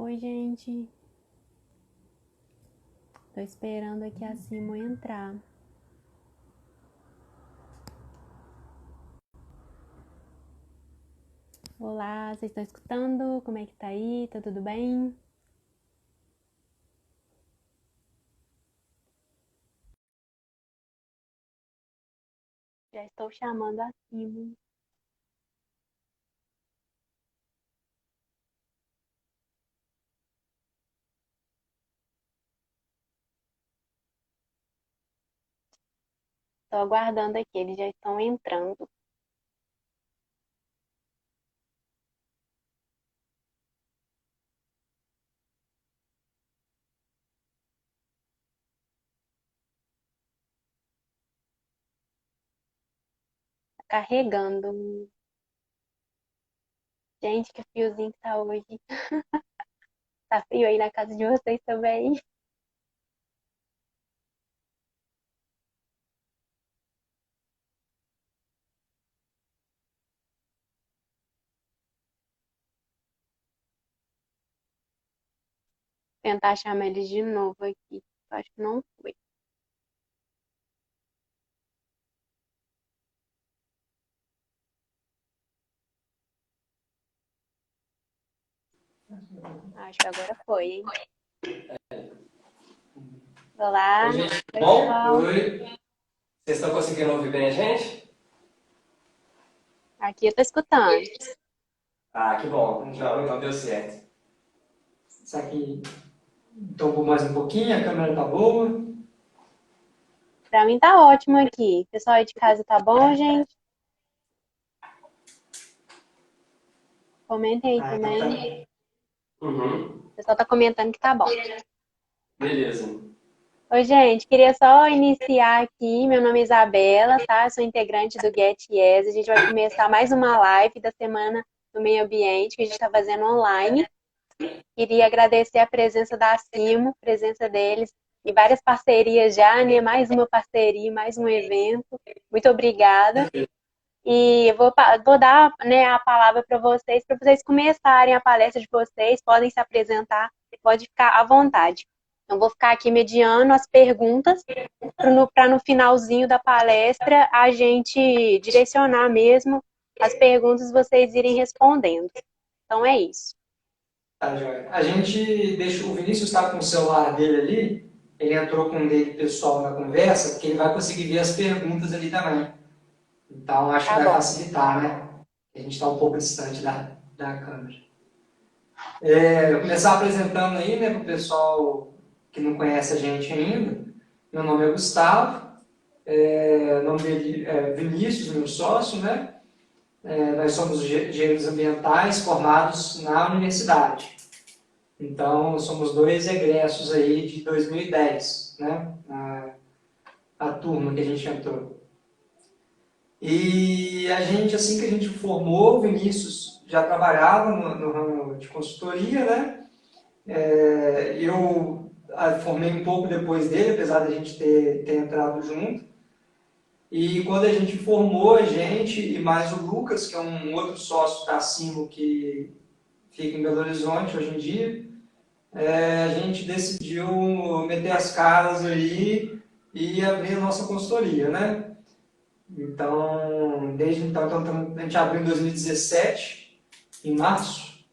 Oi, gente. Tô esperando aqui a Simo entrar. Olá, vocês estão escutando? Como é que tá aí? Tá tudo bem? Já estou chamando a Simo. Tô aguardando aqui, eles já estão entrando. Tá carregando. Gente, que friozinho que tá hoje. Tá frio aí na casa de vocês também? Tentar chamar eles de novo aqui. Acho que não foi. Acho que agora foi, hein? Olá. Oi, gente, tudo Oi, bom? pessoal. Oi. Vocês estão conseguindo ouvir bem a gente? Aqui eu tô escutando. Ah, que bom. Não, então deu certo. Isso aqui tombou mais um pouquinho, a câmera tá boa. Pra mim tá ótimo aqui. Pessoal aí de casa tá bom, gente? Comentem aí Ah, então tá. também. Uhum. O pessoal tá comentando que tá bom. Beleza. Oi, gente, queria só iniciar aqui. Meu nome é Isabela, tá? Eu sou integrante do Get Yes. A gente vai começar mais uma live da Semana do Meio Ambiente que a gente está fazendo online. Queria agradecer a presença da Cimo, a presença deles e várias parcerias já, né? Mais uma parceria, mais um evento. Muito obrigada. E eu vou dar, né, a palavra para vocês começarem a palestra de vocês, podem se apresentar, pode ficar à vontade. Eu vou ficar aqui mediando as perguntas para no finalzinho da palestra a gente direcionar mesmo as perguntas e vocês irem respondendo. Então é isso. Tá, joia. A gente deixa. O Vinícius está com o celular dele ali, ele entrou com o dele pessoal na conversa, porque ele vai conseguir ver as perguntas ali também. Então acho que Tá vai bom. facilitar, né? A gente está um pouco distante da câmera. Vou começar apresentando aí, né, para o pessoal que não conhece a gente ainda. Meu nome é Gustavo, o nome dele é Vinícius, meu sócio, né? Nós somos engenheiros ambientais formados na universidade. Então, somos dois egressos aí de 2010, né? A turma que a gente entrou. E a gente, assim que a gente formou, o Vinícius já trabalhava no ramo de consultoria, né? Eu formei um pouco depois dele, apesar da gente ter entrado junto. E quando a gente formou, a gente e mais o Lucas, que é um outro sócio da Simo que fica em Belo Horizonte hoje em dia, a gente decidiu meter as caras aí e abrir a nossa consultoria, né? Então, desde então, a gente abriu em 2017, em março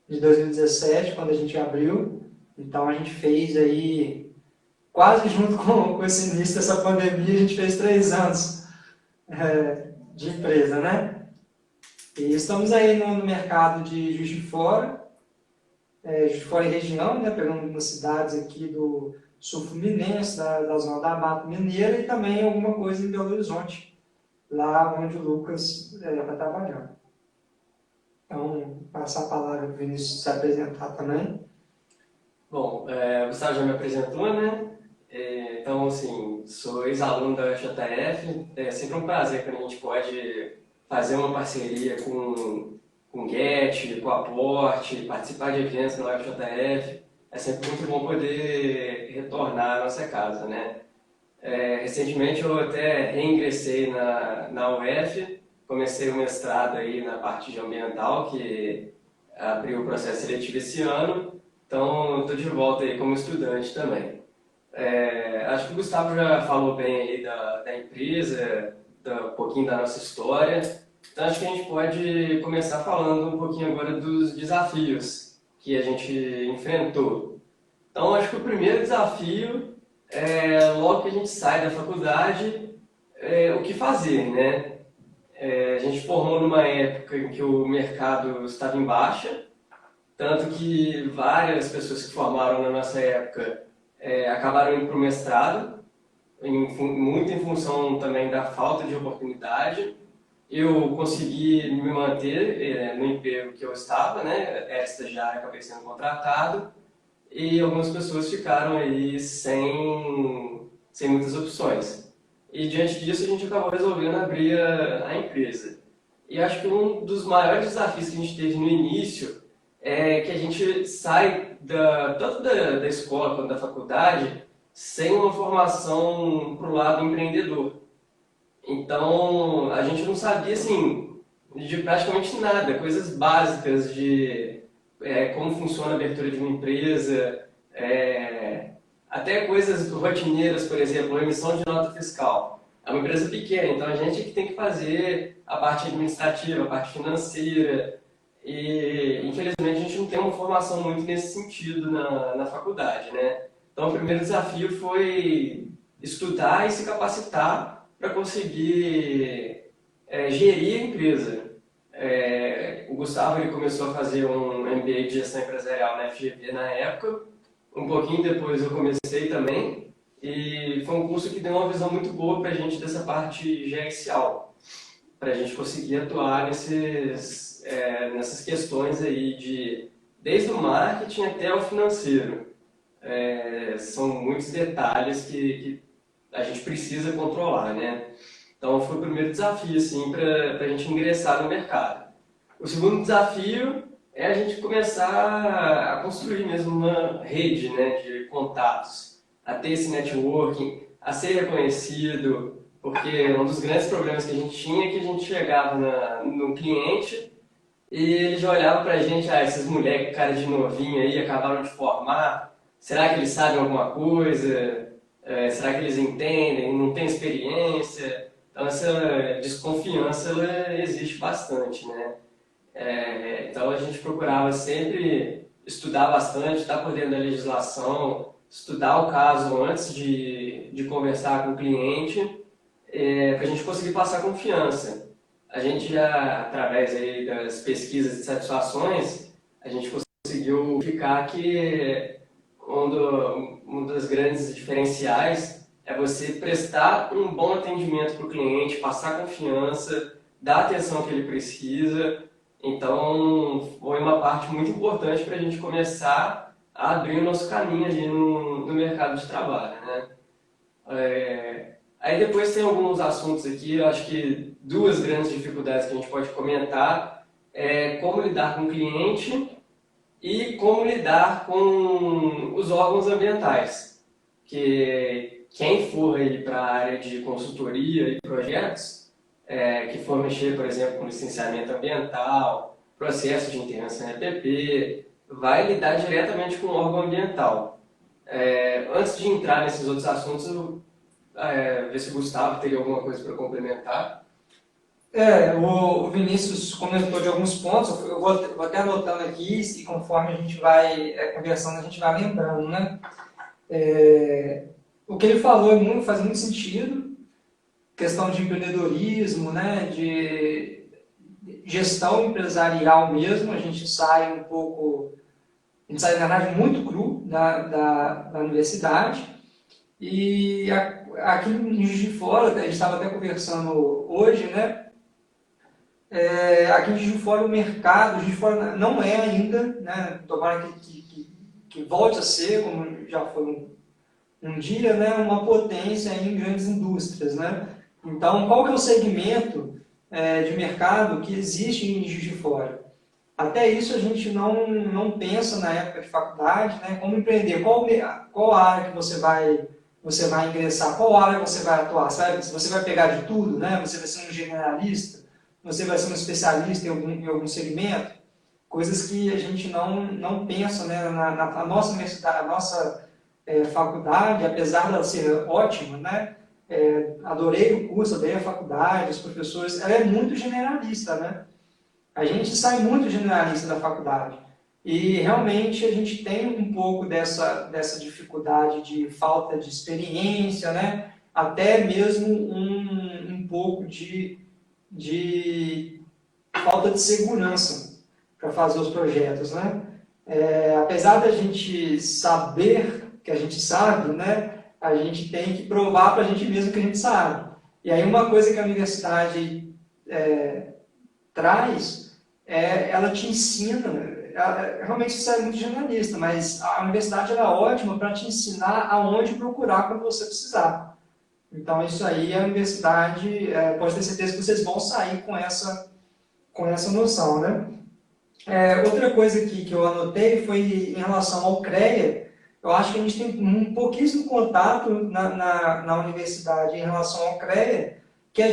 de 2017, quando a gente abriu. Então, a gente fez aí, quase junto com esse início dessa pandemia, a gente fez 3 anos de empresa, né? E estamos aí no mercado de Juiz de Fora, Juiz de Fora e região, né? Pegando algumas cidades aqui do sul fluminense, da zona da Mata Mineira e também alguma coisa em Belo Horizonte, lá onde o Lucas vai trabalhar. Então, passar a palavra para o Vinícius se apresentar também. Bom, o Gustavo já me apresentou, né? Então, assim, sou ex-aluno da UFJF. É sempre um prazer quando a gente pode fazer uma parceria com o Get, com o Aporte, participar de eventos na UFJF. É sempre muito bom poder retornar à nossa casa, né? Recentemente eu até reingressei na UF, comecei o mestrado aí na parte de ambiental, que abriu o processo seletivo esse ano, Então, estou de volta aí como estudante também. Acho que o Gustavo já falou bem aí da empresa, um pouquinho da nossa história. Então, acho que a gente pode começar falando um pouquinho agora dos desafios que a gente enfrentou. Então, acho que o primeiro desafio é, logo que a gente sai da faculdade, o que fazer, né? A gente formou numa época em que o mercado estava em baixa, tanto que várias pessoas que formaram na nossa época acabaram indo para o mestrado, muito em função também da falta de oportunidade. Eu consegui me manter no emprego que eu estava, né? Era estagiário, acabei sendo contratado, e algumas pessoas ficaram aí sem muitas opções. E diante disso a gente acabou resolvendo abrir a empresa. E acho que um dos maiores desafios que a gente teve no início é que a gente sai tanto da escola quanto da faculdade sem uma formação para o lado empreendedor. Então, a gente não sabia, assim, de praticamente nada, coisas básicas de como funciona a abertura de uma empresa, até coisas rotineiras, por exemplo, a emissão de nota fiscal. É uma empresa pequena, então a gente que tem que fazer a parte administrativa, a parte financeira, e infelizmente a gente não tem uma formação muito nesse sentido na faculdade, né? Então o primeiro desafio foi estudar e se capacitar para conseguir gerir a empresa. O Gustavo ele começou a fazer um MBA de gestão empresarial na FGV na época. Um pouquinho depois eu comecei também. E foi um curso que deu uma visão muito boa para a gente dessa parte gerencial. Para a gente conseguir atuar nessas questões aí desde o marketing até o financeiro. São muitos detalhes que a gente precisa controlar, né? Então foi o primeiro desafio assim, para a gente ingressar no mercado. O segundo desafio é a gente começar a construir mesmo uma rede, né, de contatos, a ter esse networking, a ser reconhecido, porque um dos grandes problemas que a gente tinha é que a gente chegava no cliente e ele já olhava pra gente, esses moleques, cara de novinho aí, acabaram de formar, será que eles sabem alguma coisa? Será que eles entendem? Não tem experiência? Então essa desconfiança ela existe bastante, né? Então a gente procurava sempre estudar bastante, estar por dentro da legislação, estudar o caso antes de conversar com o cliente, para a gente conseguir passar confiança. A gente já, através aí das pesquisas de satisfações, a gente conseguiu ficar que um dos grandes diferenciais é você prestar um bom atendimento para o cliente, passar confiança, dar a atenção que ele precisa. Então, foi uma parte muito importante para a gente começar a abrir o nosso caminho ali no mercado de trabalho, né? Aí depois tem alguns assuntos aqui, eu acho que duas grandes dificuldades que a gente pode comentar é como lidar com o cliente e como lidar com os órgãos ambientais. Que quem for aí para a área de consultoria e projetos, que for mexer, por exemplo, com licenciamento ambiental, processo de intervenção em EPP, vai lidar diretamente com o órgão ambiental. Antes de entrar nesses outros assuntos, ver se o Gustavo teria alguma coisa para complementar. O Vinícius comentou de alguns pontos, eu vou até anotando aqui e conforme a gente vai conversando, a gente vai lembrando, né? O que ele falou faz muito sentido, questão de empreendedorismo, né? De gestão empresarial mesmo, a gente sai na verdade, muito cru da universidade, e aqui em Juiz de Fora, a gente estava até conversando hoje, né? Aqui em Juiz de Fora o mercado, Juiz de Fora não é ainda, né? Tomara que volte a ser, como já foi um dia, né? Uma potência em grandes indústrias, né? Então, qual que é o segmento de mercado que existe em Juiz de Fora? Até isso a gente não pensa na época de faculdade, né? Como empreender, qual área que você vai ingressar, qual área você vai atuar, sabe? Se você vai pegar de tudo, né? Você vai ser um generalista, você vai ser um especialista em algum segmento. coisas que a gente não pensa, né? Na nossa universidade, a nossa faculdade, apesar dela ser ótima, né? Adorei o curso, adorei a faculdade, os professores, ela é muito generalista, né? A gente sai muito generalista da faculdade. E realmente a gente tem um pouco dessa dificuldade de falta de experiência, né? Até mesmo um pouco de falta de segurança para fazer os projetos, né? Apesar da gente saber que a gente sabe, né? A gente tem que provar para a gente mesmo que a gente sabe. E aí uma coisa que a universidade traz, ela te ensina, realmente isso é muito generalista, mas a universidade é ótima para te ensinar aonde procurar quando você precisar. Então isso aí a universidade, pode ter certeza que vocês vão sair com essa noção, né? Outra coisa que eu anotei foi em relação ao CREA. Eu acho que a gente tem um pouquíssimo contato na universidade em relação ao CREA, que a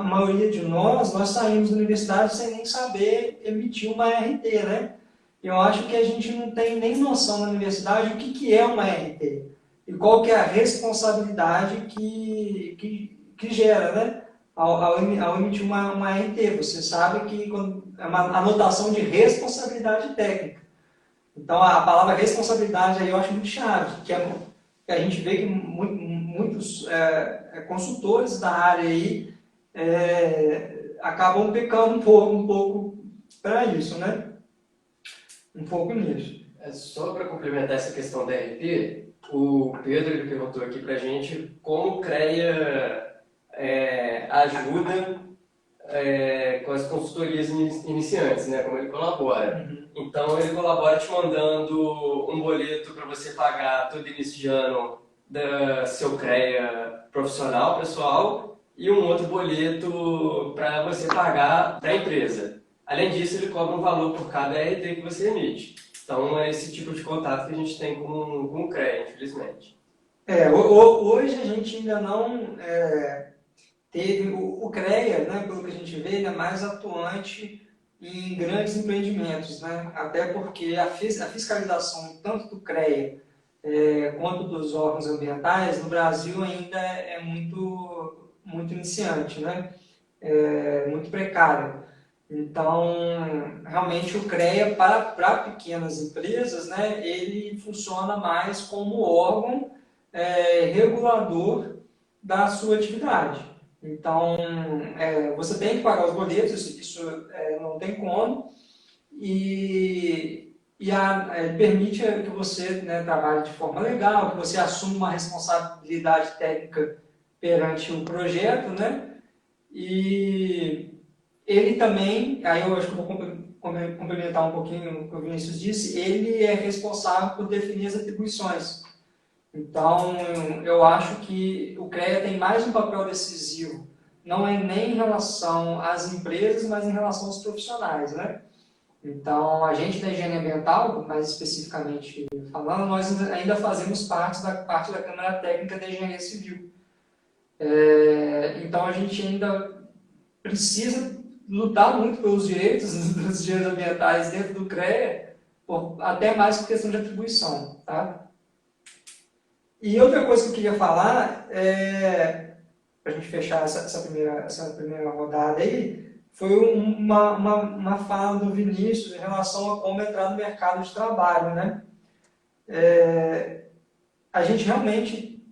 maioria de nós saímos da universidade sem nem saber emitir uma RT, né? Eu acho que a gente não tem nem noção na universidade o que é uma RT e qual que é a responsabilidade que gera, né? Ao emitir uma RT, você sabe que é uma anotação de responsabilidade técnica. Então, a palavra responsabilidade aí eu acho muito chave, que a gente vê que muitos consultores da área aí acabam pecando um pouco para isso, né? Um pouco nisso. Só para complementar essa questão da RT, o Pedro ele perguntou aqui para a gente como o CREA ajuda com as consultorias iniciantes, né? Como ele colabora. Uhum. Então, ele colabora te mandando um boleto para você pagar todo início de ano do seu CREA profissional, pessoal, e um outro boleto para você pagar para a empresa. Além disso, ele cobra um valor por cada RT que você emite. Então, é esse tipo de contato que a gente tem com o CREA, infelizmente. Hoje a gente ainda não teve o CREA, né, pelo que a gente vê, ele é mais atuante em grandes empreendimentos, né? Até porque a fiscalização tanto do CREA quanto dos órgãos ambientais no Brasil ainda é muito, muito iniciante, né? Muito precário. Então, realmente o CREA para pequenas empresas, né, ele funciona mais como órgão regulador da sua atividade. Então, você tem que pagar os boletos, isso não tem como, e permite que você, né, trabalhe de forma legal, que você assuma uma responsabilidade técnica perante o projeto, né? E ele também, aí eu acho que eu vou complementar um pouquinho o que o Vinícius disse, ele é responsável por definir as atribuições. Então, eu acho que o CREA tem mais um papel decisivo, não é nem em relação às empresas, mas em relação aos profissionais, né? Então, a gente da higiene ambiental, mais especificamente falando, nós ainda fazemos parte da Câmara Técnica da Engenharia Civil. Então, a gente ainda precisa lutar muito pelos direitos dos direitos ambientais dentro do CREA, até mais por questão de atribuição, tá? E outra coisa que eu queria falar, para a gente fechar essa primeira rodada aí, foi uma fala do Vinícius em relação a como entrar no mercado de trabalho, né? A gente realmente,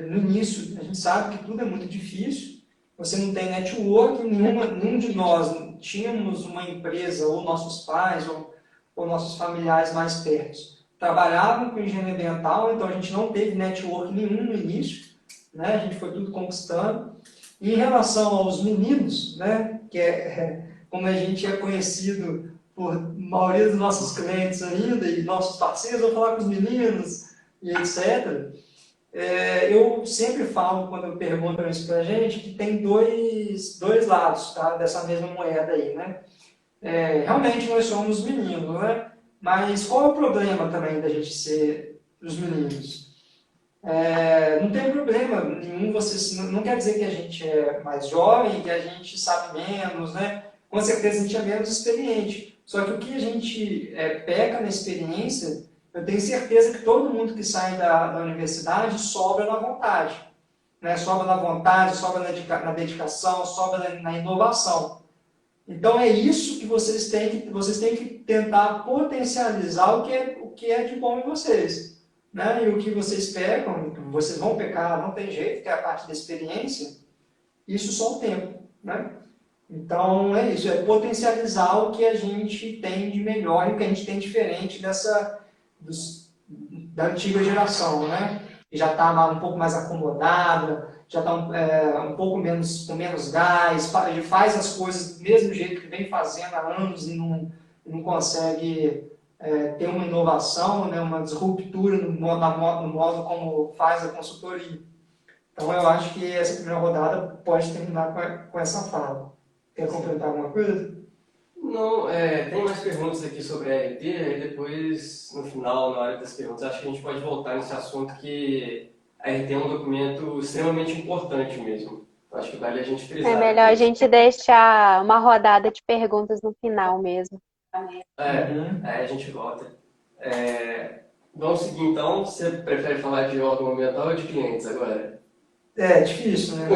no início, a gente sabe que tudo é muito difícil, você não tem network, nenhum de nós tínhamos uma empresa, ou nossos pais, ou nossos familiares mais perto trabalhavam com engenharia ambiental, então a gente não teve network nenhum no início, né? A gente foi tudo conquistando. E em relação aos meninos, né? Que como a gente é conhecido por maioria dos nossos clientes ainda, e nossos parceiros, vou falar com os meninos, e etc. Eu sempre falo, quando perguntam isso pra gente, que tem dois lados, tá? Dessa mesma moeda aí, né? Realmente nós somos meninos, né? Mas qual é o problema também da gente ser os meninos? Não tem problema nenhum, não quer dizer que a gente é mais jovem, que a gente sabe menos, né? Com certeza a gente é menos experiente. Só que o que a gente peca na experiência, eu tenho certeza que todo mundo que sai da universidade sobra na vontade. Né? Sobra na vontade, sobra na dedicação, sobra na inovação. Então é isso que vocês têm que tentar potencializar o que é de bom em vocês. Né? E o que vocês pecam, vocês vão pecar, não tem jeito, que é a parte da experiência, isso só o tempo. Né? Então é isso, é potencializar o que a gente tem de melhor e o que a gente tem diferente da antiga geração, né? Que já está um pouco mais acomodada, já está um pouco menos, com menos gás, faz as coisas do mesmo jeito que vem fazendo há anos e não consegue ter uma inovação, né? Uma disruptura no modo como faz a consultoria. Então eu acho que essa primeira rodada pode terminar com essa fala. Quer completar alguma coisa? Não, tem mais perguntas aqui sobre a RT, e depois, no final, na hora das perguntas, acho que a gente pode voltar nesse assunto que a RT é um documento extremamente importante mesmo. Acho que vale a gente frisar. É melhor a gente deixar uma rodada de perguntas no final mesmo. Aí a gente volta. Vamos seguir então. Você prefere falar de órgão ambiental ou de clientes agora? É difícil, né?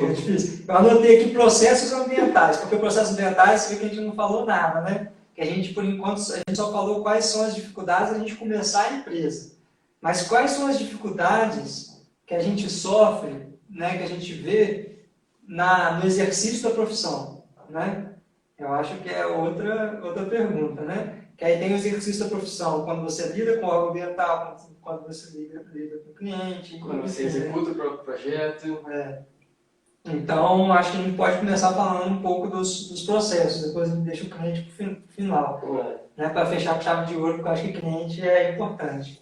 É difícil. Eu anotei aqui processos ambientais, porque processos ambientais, você vê que a gente não falou nada, né? Que a gente, por enquanto, a gente só falou quais são as dificuldades da gente começar a empresa. Mas quais são as dificuldades que a gente sofre, né? Que a gente vê no exercício da profissão, né? Eu acho que é outra pergunta, né? Que aí tem o exercício da profissão, quando você lida com o órgão ambiental, quando você lida com o cliente. Quando você executa o próprio projeto. Então, acho que a gente pode começar falando um pouco dos processos, depois a gente deixa o cliente para o final. Né? Para fechar com chave de ouro, porque eu acho que cliente é importante.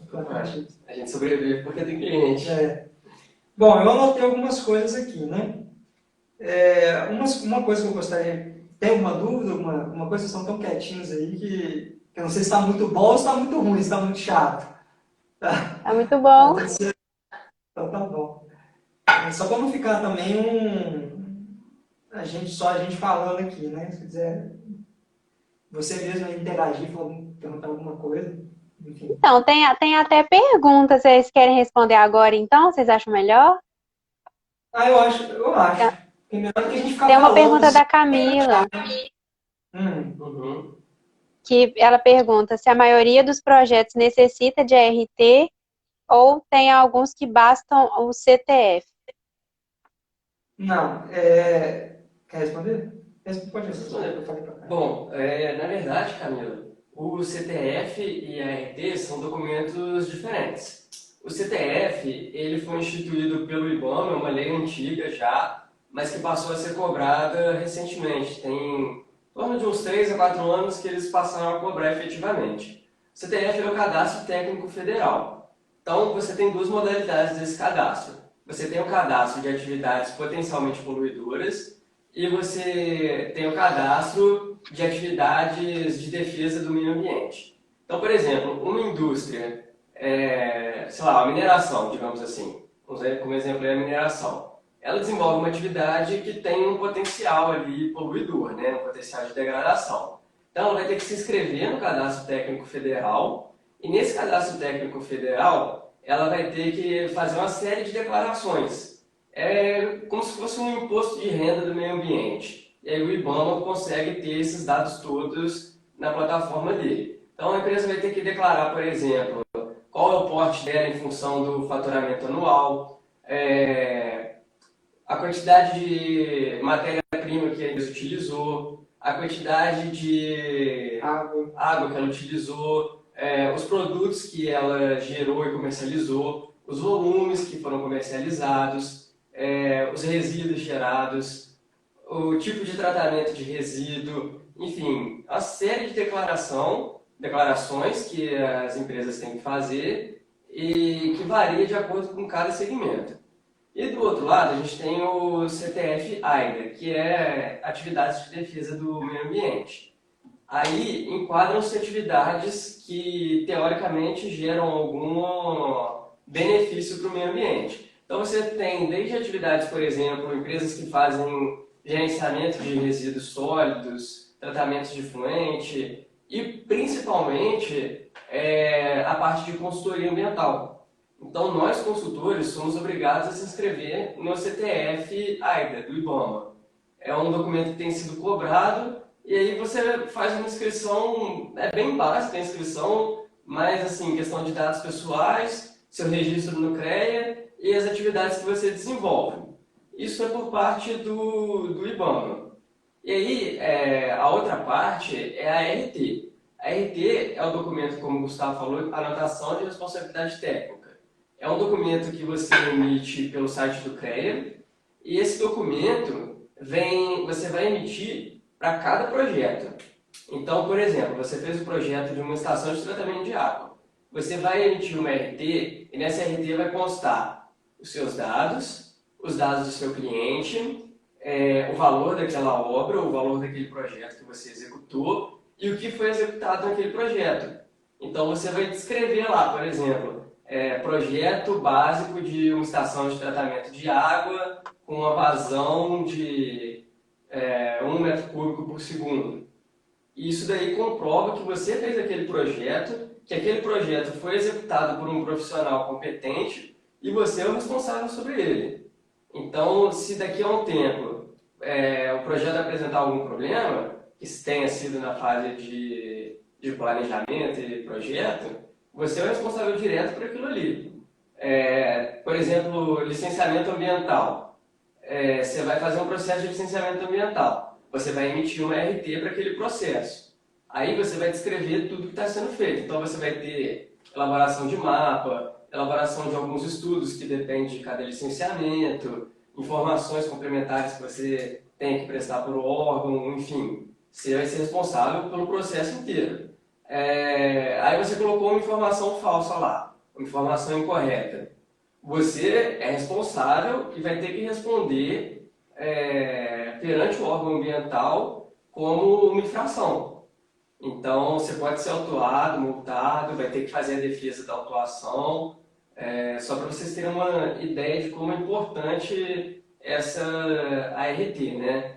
A gente sobrevive porque tem cliente. Bom, eu anotei algumas coisas aqui, né? Uma coisa que eu gostaria... Tem alguma dúvida, alguma coisa? Vocês estão tão quietinhos aí que eu não sei se está muito bom ou se está muito ruim, se está muito chato. Tá muito bom. Então tá bom. Só para não ficar também a gente falando aqui, né? Se quiser você mesmo interagir, perguntar alguma coisa, enfim. Então, tem até perguntas. Vocês querem responder agora, então? Vocês acham melhor? Eu acho. É melhor que a gente ficar Tem uma falando pergunta da Camila. Que ela pergunta se a maioria dos projetos necessita de ART ou tem alguns que bastam o CTF. Não, quer responder? Pode responder, eu falei pra cá. Bom, na verdade, Camila, o CTF e a ART são documentos diferentes. O CTF, ele foi instituído pelo IBAMA, é uma lei antiga já, mas que passou a ser cobrada recentemente. Tem em torno de uns 3 a 4 anos que eles passaram a cobrar efetivamente. O CTF é o Cadastro Técnico Federal. Então, você tem duas modalidades desse cadastro. Você tem o cadastro de atividades potencialmente poluidoras e você tem o cadastro de atividades de defesa do meio ambiente. Então, por exemplo, uma indústria, sei lá, a mineração, digamos assim, como exemplo é a mineração. Ela desenvolve uma atividade que tem um potencial ali poluidor, né? Um potencial de degradação. Então, ela vai ter que se inscrever no Cadastro Técnico Federal e nesse Cadastro Técnico Federal ela vai ter que fazer uma série de declarações. É como se fosse um imposto de renda do meio ambiente. E aí o IBAMA consegue ter esses dados todos na plataforma dele. Então, a empresa vai ter que declarar, por exemplo, qual é o porte dela em função do faturamento anual, a quantidade de matéria-prima que a empresa utilizou, a quantidade de água que ela utilizou, os produtos que ela gerou e comercializou, os volumes que foram comercializados, os resíduos gerados, o tipo de tratamento de resíduo, enfim, a série de declarações que as empresas têm que fazer e que varia de acordo com cada segmento. E do outro lado, a gente tem o CTF-AIDA, que é Atividades de Defesa do Meio Ambiente. Aí enquadram-se atividades que, teoricamente, geram algum benefício para o meio ambiente. Então você tem desde atividades, por exemplo, empresas que fazem gerenciamento de resíduos sólidos, tratamentos de efluente e, principalmente, a parte de consultoria ambiental. Então, nós, consultores, somos obrigados a se inscrever no CTF-AIDA, do IBAMA. É um documento que tem sido cobrado, e aí você faz uma inscrição, é bem básica a inscrição, mas, assim, questão de dados pessoais, seu registro no CREA e as atividades que você desenvolve. Isso é por parte do IBAMA. E aí, a outra parte é a RT. A RT é o documento, como o Gustavo falou, anotação de responsabilidade técnica. É um documento que você emite pelo site do CREA, e esse documento você vai emitir para cada projeto. Então, por exemplo, você fez o projeto de uma estação de tratamento de água. Você vai emitir uma RT, e nessa RT vai constar os seus dados, os dados do seu cliente, o valor daquela obra, o valor daquele projeto que você executou e o que foi executado naquele projeto. Então você vai descrever lá, por exemplo, projeto básico de uma estação de tratamento de água com uma vazão de 1 metro cúbico por segundo. E isso daí comprova que você fez aquele projeto, que aquele projeto foi executado por um profissional competente e você é o responsável sobre ele. Então, se daqui a um tempo o projeto apresentar algum problema, que tenha sido na fase de planejamento e projeto, você é o responsável direto por aquilo ali. Por exemplo, licenciamento ambiental. Você vai fazer um processo de licenciamento ambiental. Você vai emitir uma RT para aquele processo. Aí você vai descrever tudo que está sendo feito. Então você vai ter elaboração de mapa, elaboração de alguns estudos que dependem de cada licenciamento, informações complementares que você tem que prestar para o órgão, enfim. Você vai ser responsável pelo processo inteiro. Aí você colocou uma informação falsa lá, uma informação incorreta. Você é responsável e vai ter que responder perante o órgão ambiental como uma infração. Então, você pode ser autuado, multado, vai ter que fazer a defesa da autuação. Só para vocês terem uma ideia de como é importante essa ART, né?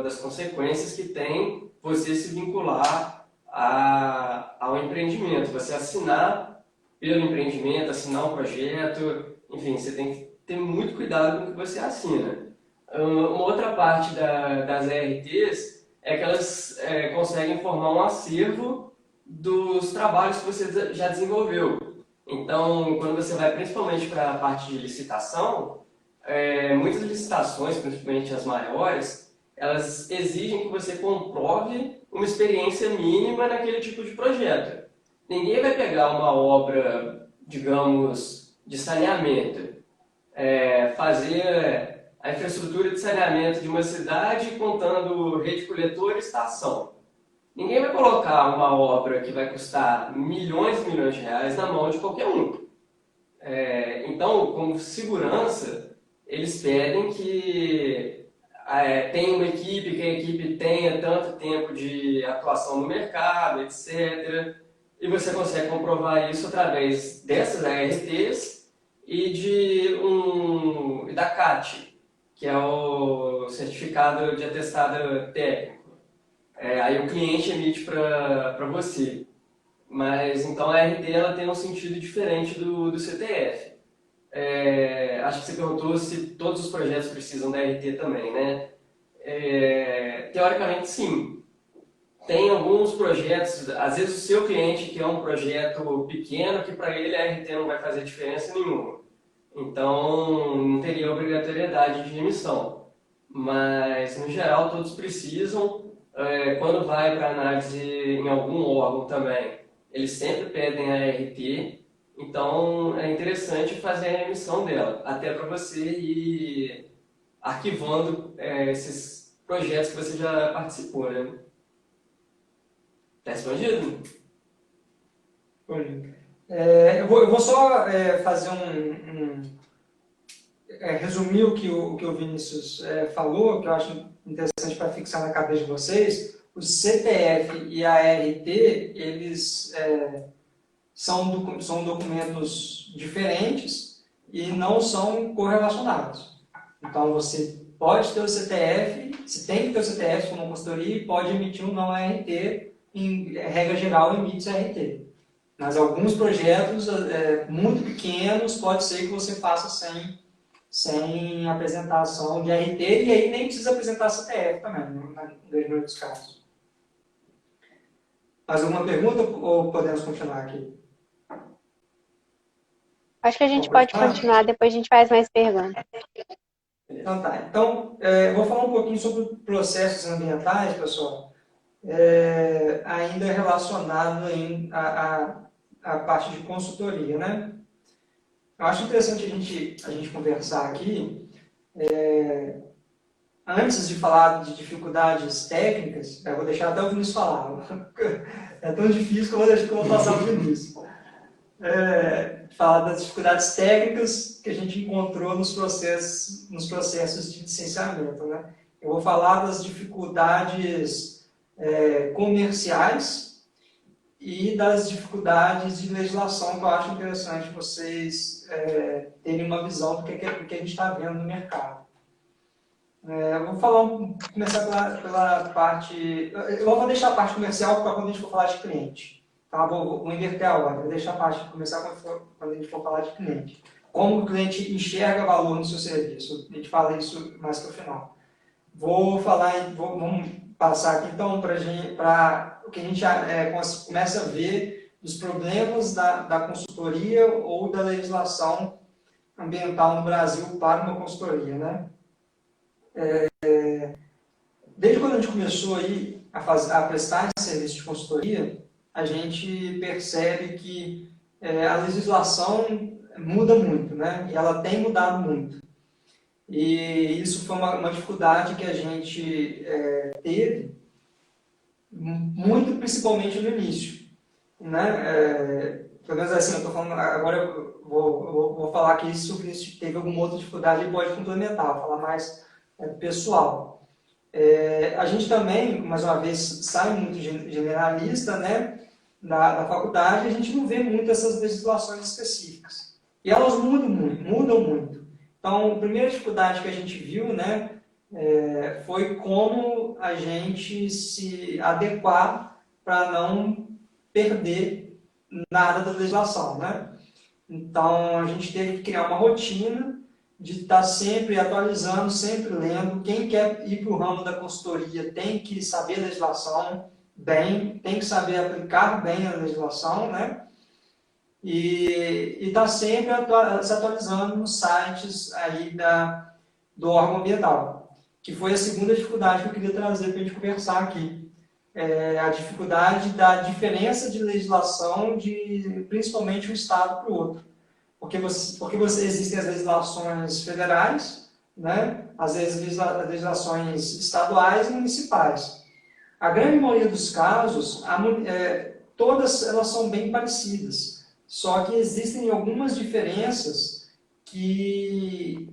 Das consequências que tem você se vincular ao empreendimento, você assinar pelo empreendimento, assinar um projeto, enfim, você tem que ter muito cuidado com o que você assina. Uma outra parte das ARTs é que elas conseguem formar um acervo dos trabalhos que você já desenvolveu. Então, quando você vai principalmente para a parte de licitação, muitas licitações, principalmente as maiores, elas exigem que você comprove uma experiência mínima naquele tipo de projeto. Ninguém vai pegar uma obra, digamos, de saneamento, fazer a infraestrutura de saneamento de uma cidade contando rede coletora e estação. Ninguém vai colocar uma obra que vai custar milhões e milhões de reais na mão de qualquer um. Então, como segurança, eles pedem que tenha uma equipe, que a equipe tenha tanto tempo de atuação no mercado, etc. E você consegue comprovar isso através dessas ARTs e da CAT, que é o Certificado de Atestado Técnico. Aí o cliente emite para você. Mas então a ART ela tem um sentido diferente do CTF. Acho que você perguntou se todos os projetos precisam da ART também, né? Teoricamente sim. Tem alguns projetos, às vezes o seu cliente que é um projeto pequeno, que para ele a ART não vai fazer diferença nenhuma. Então não teria obrigatoriedade de emissão. Mas no geral todos precisam. Quando vai para análise em algum órgão também, eles sempre pedem a ART, então é interessante fazer a emissão dela, até para você ir arquivando esses projetos que você já participou, né? Tá respondido? Eu vou só fazer resumir o que o Vinícius falou, que eu acho interessante para fixar na cabeça de vocês. O CPF e a ART, eles são documentos diferentes e não são correlacionados. Então, você pode ter o CTF, se tem que ter o CTF como consultoria, e pode emitir um não RT, em regra geral emite RT. Mas alguns projetos muito pequenos, pode ser que você faça sem apresentação de RT, e aí nem precisa apresentar CTF também, na grande maioria dos casos. Mais alguma pergunta ou podemos continuar aqui? Acho que a gente pode continuar, depois a gente faz mais perguntas. Então tá. Então, eu vou falar um pouquinho sobre processos ambientais, pessoal, ainda relacionado à parte de consultoria, né? Eu acho interessante a gente conversar aqui, antes de falar de dificuldades técnicas, eu vou deixar até o Vinícius falar. É tão difícil que eu vou passar para o Vinícius. Falar das dificuldades técnicas que a gente encontrou nos processos de licenciamento, né? Eu vou falar das dificuldades comerciais e das dificuldades de legislação, que eu acho interessante vocês terem uma visão do que a gente está vendo no mercado. Eu vou começar pela parte... Eu vou deixar a parte comercial para quando a gente for falar de cliente. Tá? Vou inverter a ordem, vou deixar a parte comercial quando a gente for falar de cliente. Como o cliente enxerga valor no seu serviço. A gente fala isso mais para o final. Vamos passar aqui então para o que a gente começa a ver dos problemas da consultoria ou da legislação ambiental no Brasil para uma consultoria, né? Desde quando a gente começou aí a prestar esse serviço de consultoria, a gente percebe que a legislação muda muito, né? E ela tem mudado muito. E isso foi uma dificuldade que a gente teve, muito principalmente no início, né? Pelo menos assim, eu estou falando, agora eu vou falar que se o Vinícius teve alguma outra dificuldade, ele pode complementar, vou falar mais pessoal. A gente também, mais uma vez, sai muito generalista, né? Da faculdade, a gente não vê muito essas legislações específicas. E elas mudam muito. Então, a primeira dificuldade que a gente viu, né, foi como a gente se adequar para não perder nada da legislação, né? Então, a gente teve que criar uma rotina de estar sempre atualizando, sempre lendo. Quem quer ir para o ramo da consultoria tem que saber a legislação bem, tem que saber aplicar bem a legislação, né? E estar sempre se atualizando nos sites aí do órgão ambiental, que foi a segunda dificuldade que eu queria trazer para a gente conversar aqui. A dificuldade da diferença de legislação de principalmente um estado para o outro. Porque existem as legislações federais, né? Às vezes as legislações estaduais e municipais. A grande maioria dos casos, todas elas são bem parecidas, só que existem algumas diferenças que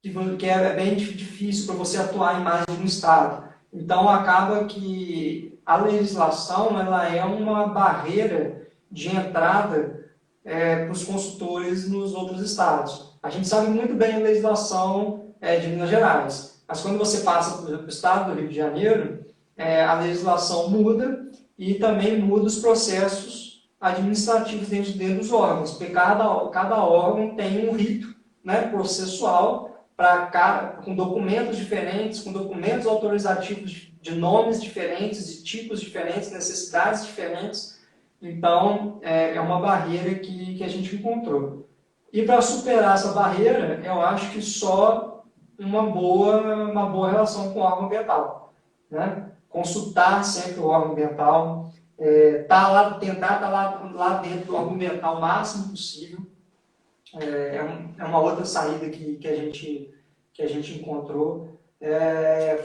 é bem difícil para você atuar em mais de um estado. Então, acaba que a legislação ela é uma barreira de entrada para os consultores nos outros estados. A gente sabe muito bem a legislação de Minas Gerais, mas quando você passa para o estado do Rio de Janeiro, a legislação muda e também muda os processos administrativos dentro dos órgãos, porque cada órgão tem um rito, né, processual com documentos diferentes, com documentos autorizativos de nomes diferentes, de tipos diferentes, necessidades diferentes. Então, é uma barreira que a gente encontrou. E para superar essa barreira, eu acho que só uma boa relação com o órgão ambiental, né? Consultar sempre o órgão ambiental, tentar estar lá dentro do órgão ambiental o máximo possível. É uma outra saída que a gente encontrou.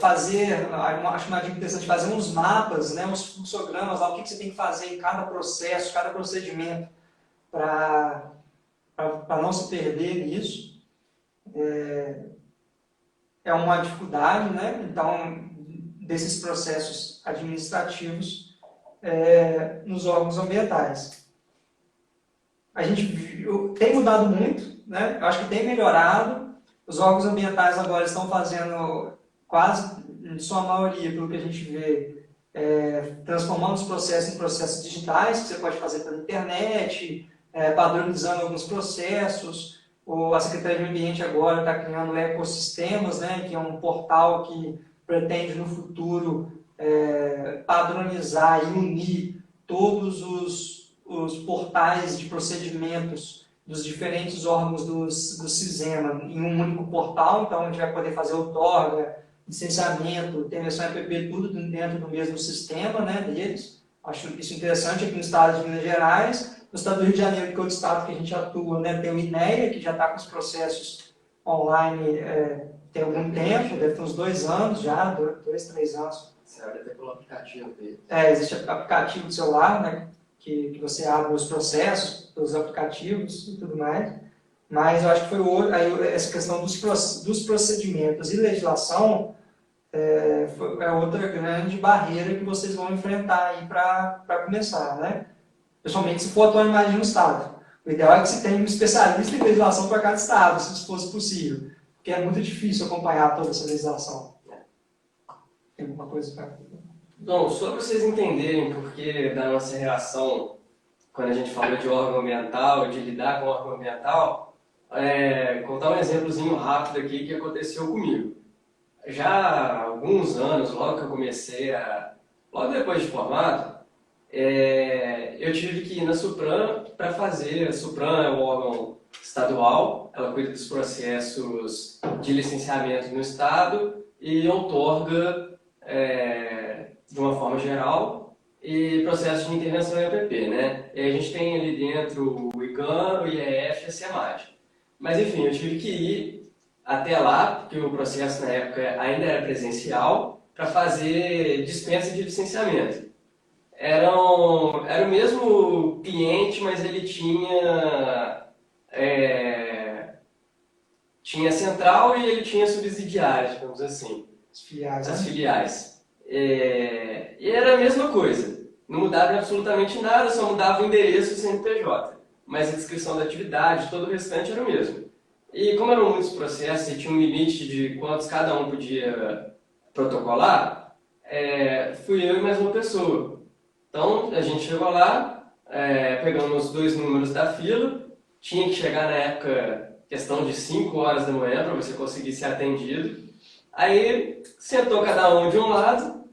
Acho uma dica interessante, fazer uns mapas, né, uns fluxogramas, lá, o que você tem que fazer em cada processo, cada procedimento, para não se perder nisso. É uma dificuldade, né? Então, desses processos administrativos nos órgãos ambientais. A gente tem mudado muito, né? Eu acho que tem melhorado, Os órgãos ambientais agora estão fazendo, quase, em sua maioria, pelo que a gente vê, transformando os processos em processos digitais, que você pode fazer pela internet, padronizando alguns processos. A Secretaria do Ambiente agora está criando o Ecossistemas, né, que é um portal que pretende, no futuro, padronizar e unir todos os portais de procedimentos dos diferentes órgãos do Cisema em um único portal. Então, a gente vai poder fazer outorga, licenciamento, intervenção EPP, tudo dentro do mesmo sistema, né, deles. Acho isso interessante aqui no estado de Minas Gerais. No estado do Rio de Janeiro, que é outro estado que a gente atua, né, tem o INEA, que já está com os processos online tem algum tempo, deve ter uns 2 anos já, 2, 3 anos. Você abre até pelo aplicativo dele. Existe aplicativo do celular, né, que você abre os processos, os aplicativos e tudo mais. Mas eu acho que foi essa questão dos procedimentos e legislação é outra grande barreira que vocês vão enfrentar aí para começar, né? Principalmente se for atuar em mais de um estado. O ideal é que se tenha um especialista em legislação para cada estado, se isso fosse possível. Porque é muito difícil acompanhar toda essa legislação. Tem alguma coisa para... Bom, só para vocês entenderem por que da nossa reação, quando a gente fala de órgão ambiental, de lidar com órgão ambiental, contar um exemplozinho rápido aqui que aconteceu comigo. Já há alguns anos, logo que eu comecei logo depois de formado, eu tive que ir na Supran para fazer. A Supran é o órgão estadual, ela cuida dos processos de licenciamento no estado e outorga, de uma forma geral, e processos de intervenção em APP, né? E a gente tem ali dentro o ICAN, o IEF e a SEMAD. Mas enfim, eu tive que ir até lá, porque o processo na época ainda era presencial, para fazer dispensa de licenciamento. Era o mesmo cliente, mas ele tinha central e ele tinha subsidiárias, digamos assim. As filiais. E era a mesma coisa. Não mudava absolutamente nada, só mudava o endereço do CNPJ. Mas a descrição da atividade, todo o restante era o mesmo. E como eram muitos processos e tinha um limite de quantos cada um podia protocolar, fui eu e mais uma pessoa. Então, a gente chegou lá, pegamos os 2 números da fila, tinha que chegar na época, questão de 5 horas da manhã para você conseguir ser atendido. Aí, sentou cada um de um lado,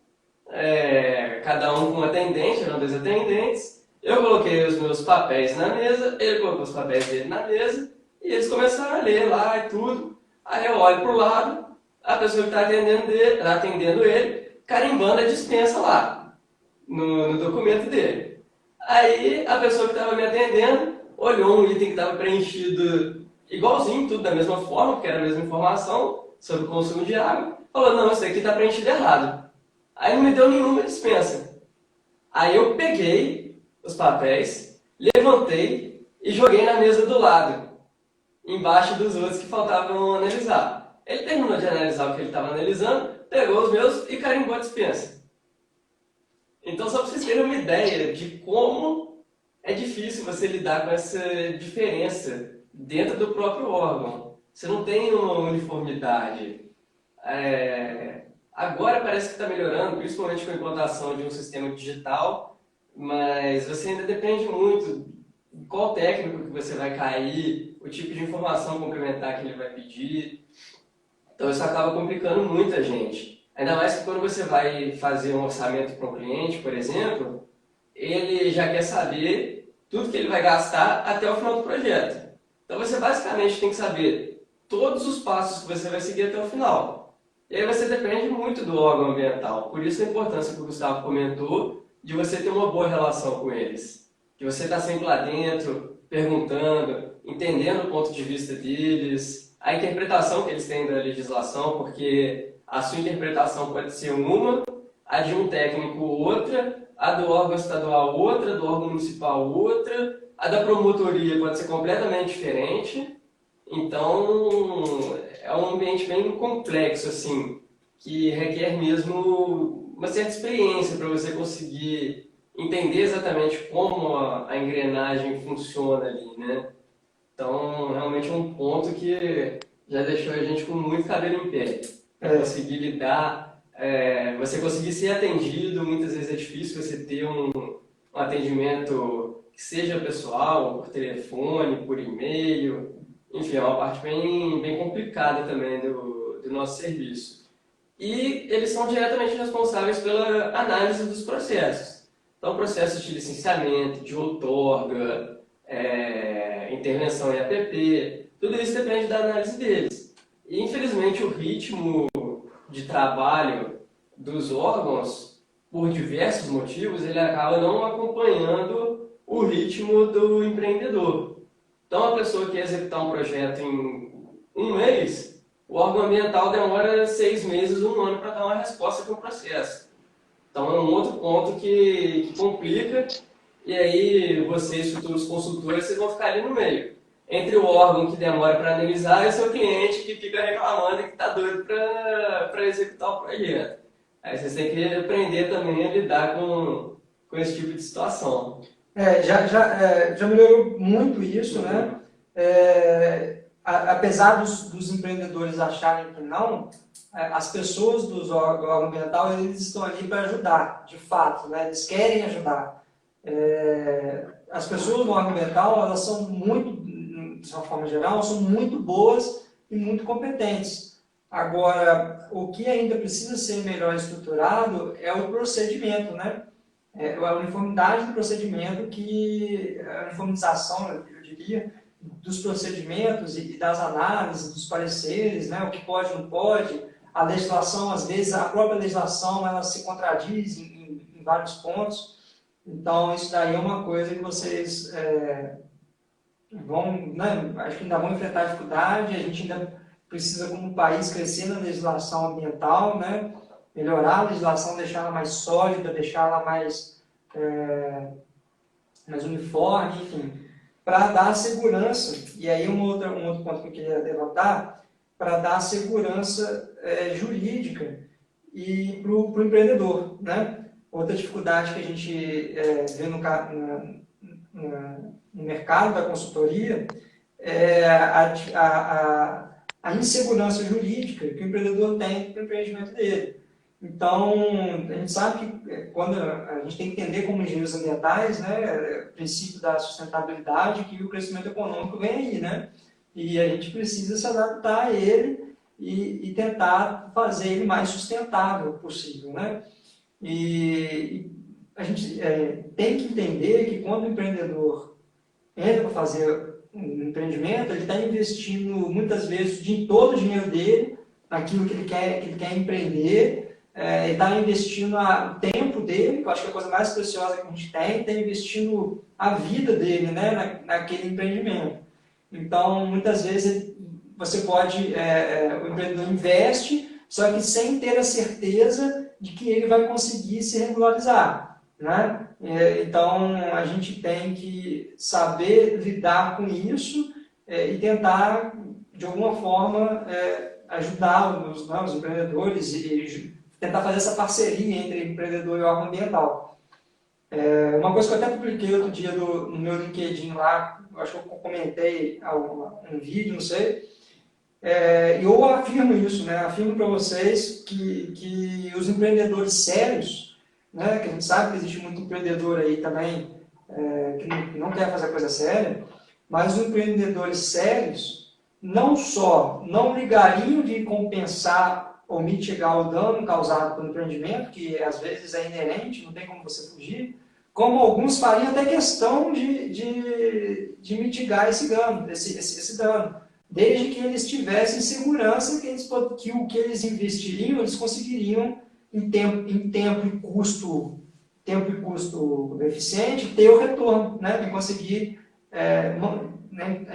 cada um com um atendente, eram 2 atendentes. Eu coloquei os meus papéis na mesa, ele colocou os papéis dele na mesa, e eles começaram a ler lá e tudo. Aí eu olho para o lado, a pessoa que está atendendo ele, carimbando a dispensa lá, no documento dele. Aí a pessoa que estava me atendendo olhou um item que estava preenchido igualzinho, tudo da mesma forma, porque era a mesma informação sobre o consumo de água. Falou, não, isso aqui está preenchido errado. Aí não me deu nenhuma dispensa. Aí eu peguei os papéis, levantei e joguei na mesa do lado, embaixo dos outros que faltavam analisar. Ele terminou de analisar o que ele estava analisando, pegou os meus e carimbou a dispensa. Então, só para vocês terem uma ideia de como é difícil você lidar com essa diferença dentro do próprio órgão. Você não tem uma uniformidade. Agora parece que está melhorando, principalmente com a implantação de um sistema digital, mas você ainda depende muito de qual técnico que você vai cair, o tipo de informação complementar que ele vai pedir. Então isso acaba complicando muito a gente. Ainda mais que quando você vai fazer um orçamento para um cliente, por exemplo, ele já quer saber tudo que ele vai gastar até o final do projeto. Então você basicamente tem que saber todos os passos que você vai seguir até o final. E aí você depende muito do órgão ambiental. Por isso a importância que o Gustavo comentou de você ter uma boa relação com eles. De você estar sempre lá dentro, perguntando, entendendo o ponto de vista deles, a interpretação que eles têm da legislação, porque a sua interpretação pode ser uma, a de um técnico outra, a do órgão estadual outra, do órgão municipal outra, a da promotoria pode ser completamente diferente. Então, é um ambiente bem complexo, assim, que requer mesmo uma certa experiência para você conseguir entender exatamente como a engrenagem funciona ali, né? Então, realmente é um ponto que já deixou a gente com muito cabelo em pé. Conseguir lidar, você conseguir ser atendido, muitas vezes é difícil você ter um atendimento que seja pessoal, por telefone, por e-mail, enfim, é uma parte bem complicada também do nosso serviço. E eles são diretamente responsáveis pela análise dos processos. Então, processos de licenciamento, de outorga, intervenção em APP, tudo isso depende da análise deles. E, infelizmente, o ritmo de trabalho dos órgãos, por diversos motivos, ele acaba não acompanhando o ritmo do empreendedor. Então, a pessoa que quer executar um projeto em um mês, o órgão ambiental demora 6 meses, 1 ano para dar uma resposta para o processo. Então, é um outro ponto que complica, e aí vocês, futuros consultores, vocês vão ficar ali no meio. Entre o órgão que demora para analisar e o seu cliente que fica reclamando e que está doido para executar o projeto. Aí vocês têm que aprender também a lidar com esse tipo de situação. Já melhorou muito isso, né? Apesar dos empreendedores acharem que não, as pessoas do órgão ambiental, eles estão ali para ajudar, de fato, né? Eles querem ajudar. As pessoas do órgão ambiental, elas são muito, de uma forma geral, são muito boas e muito competentes. Agora, o que ainda precisa ser melhor estruturado é o procedimento, né? A uniformidade do procedimento, a uniformização, eu diria, dos procedimentos e das análises, dos pareceres, né? O que pode e não pode. A legislação, às vezes, a própria legislação, ela se contradiz em vários pontos. Então, isso daí é uma coisa que vocês vão, né? Acho que ainda vão enfrentar dificuldade. A gente ainda precisa, como país, crescer na legislação ambiental, né? Melhorar a legislação, deixá-la mais sólida, deixá-la mais uniforme, enfim, para dar segurança. E aí um outro ponto que eu queria levantar, para dar segurança jurídica e para o empreendedor, né? Outra dificuldade que a gente vê no mercado da consultoria é a insegurança jurídica que o empreendedor tem para o empreendimento dele. Então, a gente sabe que quando a gente tem que entender como engenheiros ambientais, né, o princípio da sustentabilidade, que o crescimento econômico vem aí, né? E a gente precisa se adaptar a ele e tentar fazer ele mais sustentável possível, né? E a gente tem que entender que quando o empreendedor entra para fazer um empreendimento, ele está investindo muitas vezes todo o dinheiro dele naquilo que ele quer empreender. Ele está investindo o tempo dele, que eu acho que é a coisa mais preciosa que a gente tem, está investindo a vida dele, né, naquele empreendimento. Então, muitas vezes, você pode, o empreendedor investe, só que sem ter a certeza de que ele vai conseguir se regularizar, né? Então, a gente tem que saber lidar com isso e tentar, de alguma forma, ajudar os empreendedores e tentar fazer essa parceria entre empreendedor e órgão ambiental. Uma coisa que eu até publiquei outro dia no meu LinkedIn lá, acho que eu comentei um vídeo, não sei, eu afirmo isso, né? Afirmo para vocês que os empreendedores sérios, né? Que a gente sabe que existe muito empreendedor aí também que não quer fazer coisa séria, mas os empreendedores sérios não só não ligariam de compensar ou mitigar o dano causado pelo empreendimento, que às vezes é inerente, não tem como você fugir, como alguns fariam até questão de mitigar esse dano, esse dano, desde que eles tivessem segurança que o que eles investiriam, eles conseguiriam em tempo e custo eficiente, ter o retorno, né, e conseguir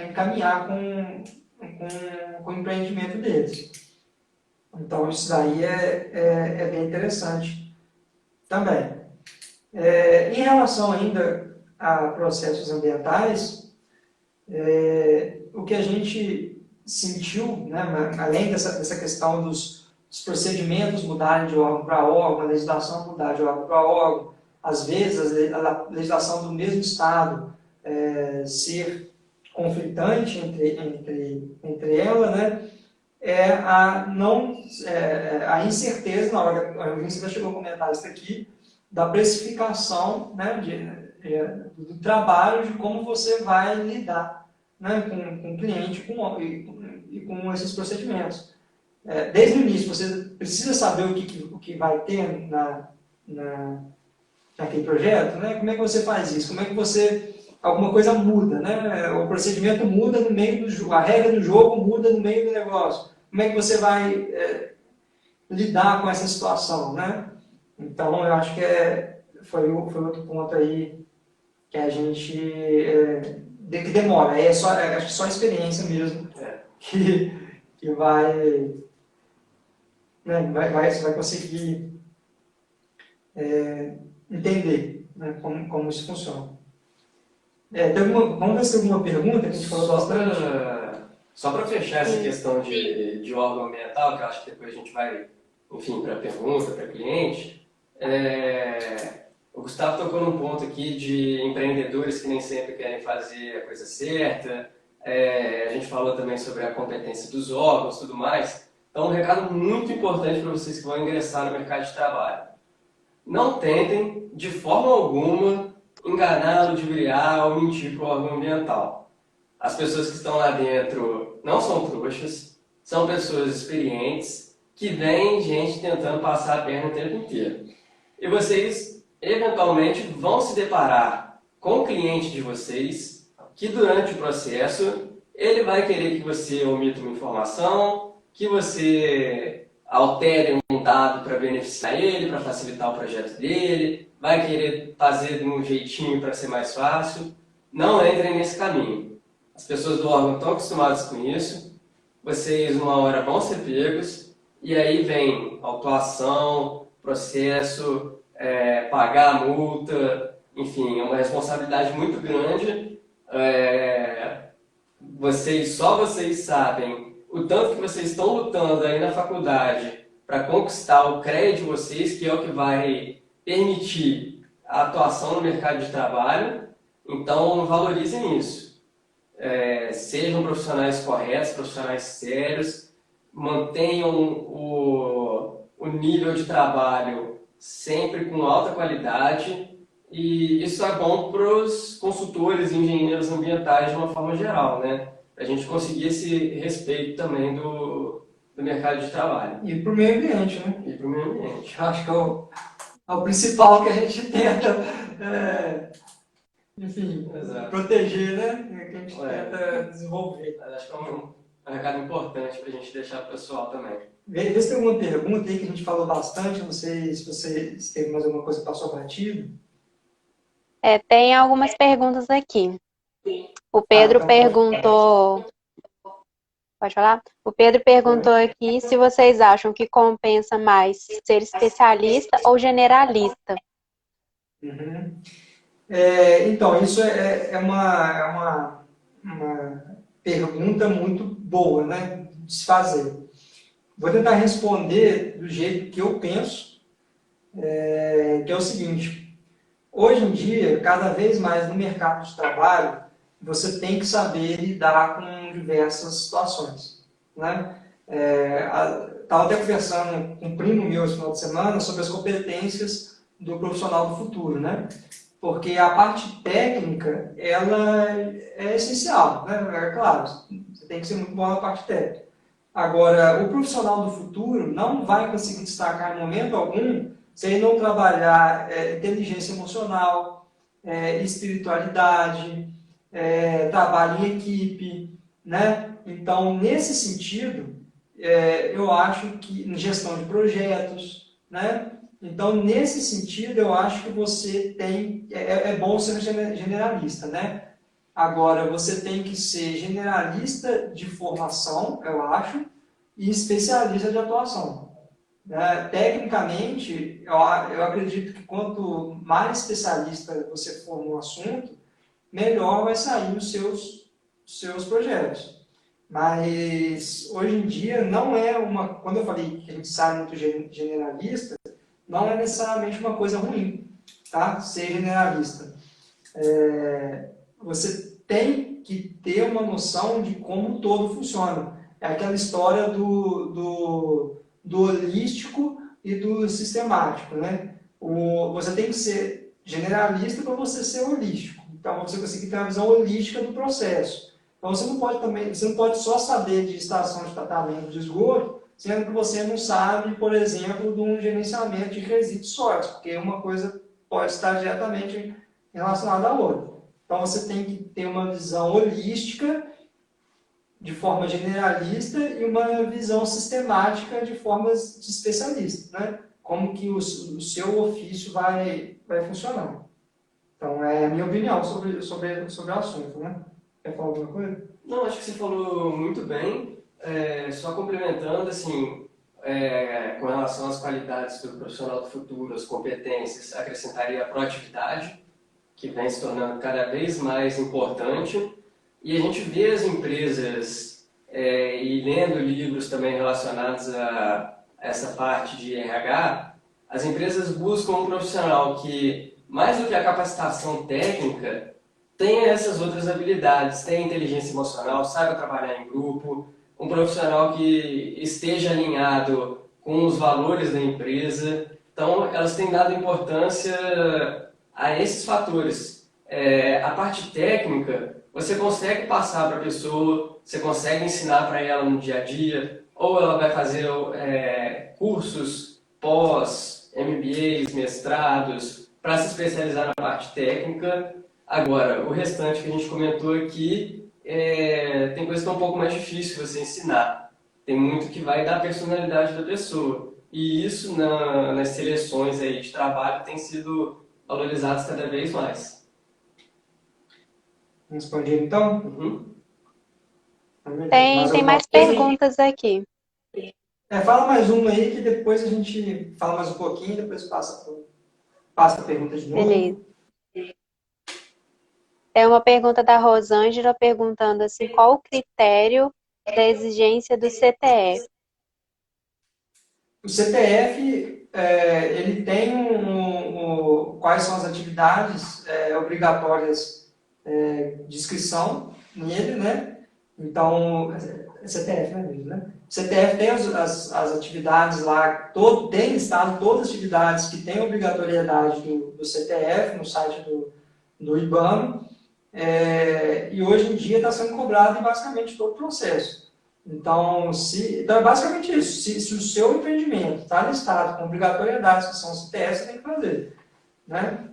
encaminhar com o empreendimento deles. Então, isso daí é bem interessante também. Em relação ainda a processos ambientais, o que a gente sentiu, né, além dessa questão dos procedimentos mudarem de órgão para órgão, a legislação mudar de órgão para órgão, às vezes a legislação do mesmo Estado ser conflitante entre ela, né? é a não a incerteza, na hora que você já chegou a comentar isso aqui, da precificação, né, do trabalho, de como você vai lidar, né, com o cliente e com esses procedimentos. Desde o início, você precisa saber o que vai ter naquele projeto, né? Como é que você faz isso? Como é que alguma coisa muda, né? O procedimento muda no meio a regra do jogo muda no meio do negócio. Como é que você vai lidar com essa situação, né? Então, eu acho que foi outro ponto aí que a gente que demora. Acho que só a experiência mesmo que vai, né? Você vai conseguir entender, né? Como isso funciona. Vamos ver se tem alguma pergunta que a gente falou bastante. Só para fechar essa questão de órgão ambiental, que eu acho que depois a gente vai, enfim, para pergunta, para cliente, o Gustavo tocou num ponto aqui de empreendedores que nem sempre querem fazer a coisa certa, a gente falou também sobre a competência dos órgãos e tudo mais. Então, um recado muito importante para vocês que vão ingressar no mercado de trabalho. Não tentem, de forma alguma, enganar, ludibriar ou mentir para o órgão ambiental. As pessoas que estão lá dentro não são trouxas, são pessoas experientes que veem gente tentando passar a perna o tempo inteiro. E vocês, eventualmente, vão se deparar com o cliente de vocês que, durante o processo, ele vai querer que você omita uma informação, que você altere um dado para beneficiar ele, para facilitar o projeto dele, vai querer fazer de um jeitinho para ser mais fácil. Não entrem nesse caminho. As pessoas do órgão estão acostumadas com isso, vocês uma hora vão ser pegos, e aí vem autuação, processo, pagar a multa, enfim, é uma responsabilidade muito grande. Só vocês sabem o tanto que vocês estão lutando aí na faculdade para conquistar o crédito de vocês, que é o que vai permitir a atuação no mercado de trabalho. Então, valorizem isso. Sejam profissionais corretos, profissionais sérios, mantenham o nível de trabalho sempre com alta qualidade, e isso é bom para os consultores e engenheiros ambientais de uma forma geral, né? Para a gente conseguir esse respeito também do mercado de trabalho. E para o meio ambiente, né? E para o meio ambiente. Acho que é o principal que a gente tenta, enfim, proteger, né? Que a gente tenta desenvolver. Acho que é um recado importante para a gente deixar para o pessoal também. Vê se tem alguma pergunta aí que a gente falou bastante, não sei se teve mais alguma coisa que passou batido. Tem algumas perguntas aqui. O Pedro perguntou... Pode falar? O Pedro perguntou aqui se vocês acham que compensa mais ser especialista ou generalista. Uhum. Então, isso é uma pergunta muito boa, né, de se fazer. Vou tentar responder do jeito que eu penso, que é o seguinte: hoje em dia, cada vez mais no mercado de trabalho, você tem que saber lidar com diversas situações, né? Estava até conversando com um primo meu esse final de semana sobre as competências do profissional do futuro, né? Porque a parte técnica, ela é essencial, né? É claro, você tem que ser muito bom na parte técnica. Agora, o profissional do futuro não vai conseguir destacar em momento algum se ele não trabalhar inteligência emocional, espiritualidade, trabalho em equipe, né? Então, nesse sentido, eu acho que em gestão de projetos, né? Então, nesse sentido, eu acho que você é bom ser generalista, né? Agora, você tem que ser generalista de formação, eu acho, e especialista de atuação. Tecnicamente, eu acredito que quanto mais especialista você for no assunto, melhor vai sair os seus projetos. Mas, hoje em dia, não é quando eu falei que a gente sai muito generalista, não é necessariamente uma coisa ruim, tá? Ser generalista. Você tem que ter uma noção de como o todo funciona. É aquela história do holístico e do sistemático, né? Você tem que ser generalista para você ser holístico. Então, você conseguir ter uma visão holística do processo. Então, você não pode só saber de estação de tratamento de esgoto, sendo que você não sabe, por exemplo, de um gerenciamento de resíduos sólidos, porque uma coisa pode estar diretamente relacionada à outra. Então, você tem que ter uma visão holística de forma generalista e uma visão sistemática de formas de especialista, né? Como que o seu ofício vai funcionar. Então, é a minha opinião sobre o assunto, né? Quer falar alguma coisa? Não, acho que você falou muito bem. Só complementando, assim, com relação às qualidades do profissional do futuro, as competências, acrescentaria a proatividade, que vem se tornando cada vez mais importante. E a gente vê as empresas, e lendo livros também relacionados a essa parte de RH, as empresas buscam um profissional que, mais do que a capacitação técnica, tenha essas outras habilidades, tenha inteligência emocional, saiba trabalhar em grupo, um profissional que esteja alinhado com os valores da empresa. Então, elas têm dado importância a esses fatores. A parte técnica, você consegue passar para a pessoa, você consegue ensinar para ela no dia a dia, ou ela vai fazer cursos pós, MBAs, mestrados, para se especializar na parte técnica. Agora, o restante que a gente comentou aqui, tem coisa que é um pouco mais difícil você ensinar. Tem muito que vai da personalidade da pessoa. E isso nas seleções aí de trabalho tem sido valorizados cada vez mais. Respondi então? Uhum. Tem mais perguntas aqui. Fala mais uma aí que depois a gente fala mais um pouquinho e depois passa a pergunta de novo. Beleza. É uma pergunta da Rosângela perguntando assim, qual o critério da exigência do CTF? O CTF, ele tem quais são as atividades obrigatórias de inscrição nele, né? Então, é CTF, né, mesmo, né? O CTF tem as atividades lá, tem listado todas as atividades que têm obrigatoriedade do CTF no site do IBAMA, e hoje em dia está sendo cobrado em basicamente todo o processo. Então, é basicamente isso. Se o seu empreendimento está listado com obrigatoriedades que são CTF, você tem que fazer, né?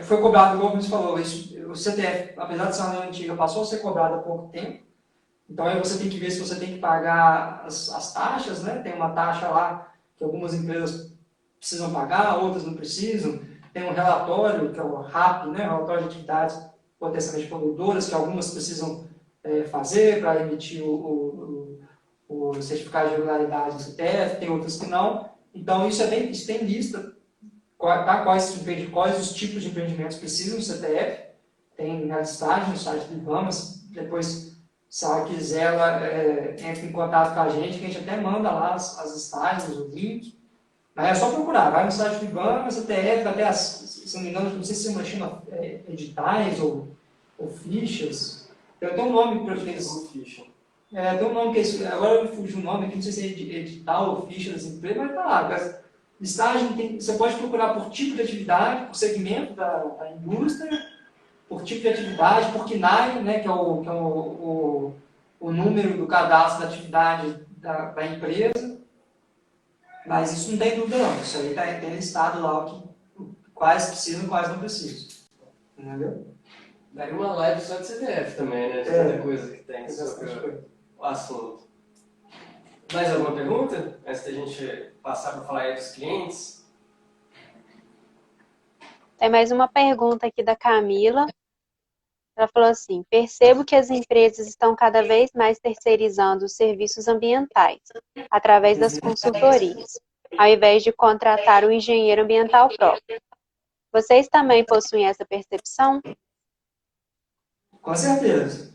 Foi cobrado, como você falou, o CTF, apesar de ser uma lei antiga, passou a ser cobrado há pouco tempo. Então, aí você tem que ver se você tem que pagar as taxas, né? Tem uma taxa lá que algumas empresas precisam pagar, outras não precisam. Tem um relatório, que é o RAP, né? Relatório de atividades potencialmente poluidoras, que algumas precisam fazer para emitir o certificado de regularidade do CTF, tem outras que não. Então, isso tem lista, quais os tipos de empreendimentos precisam do CTF, tem na listagem no site do IBAMA. Depois, se ela quiser, ela entra em contato com a gente até manda lá as listagens, o link. Mas é só procurar, vai no site do IBAMA, CTF, até se não me engano, não sei se você chama editais ou fichas. Tem um nome para eles. Tem um nome que é, agora me fugiu o nome aqui, não sei se é edital ou ficha das empresas, mas tá lá. Listagem, você pode procurar por tipo de atividade, por segmento da indústria, por tipo de atividade, por KNAI, né, que é o número do cadastro da atividade da empresa. Mas isso não tem dúvida não, isso aí tem listado lá quais precisam e quais não precisam. Entendeu? Daria uma live só de CTF também, né? De tanta coisa que tem sobre o assunto. Mais alguma pergunta? Antes da gente passar para falar aí dos clientes? Tem mais uma pergunta aqui da Camila. Ela falou assim, percebo que as empresas estão cada vez mais terceirizando os serviços ambientais, através das consultorias, ao invés de contratar um engenheiro ambiental próprio. Vocês também possuem essa percepção? Com certeza.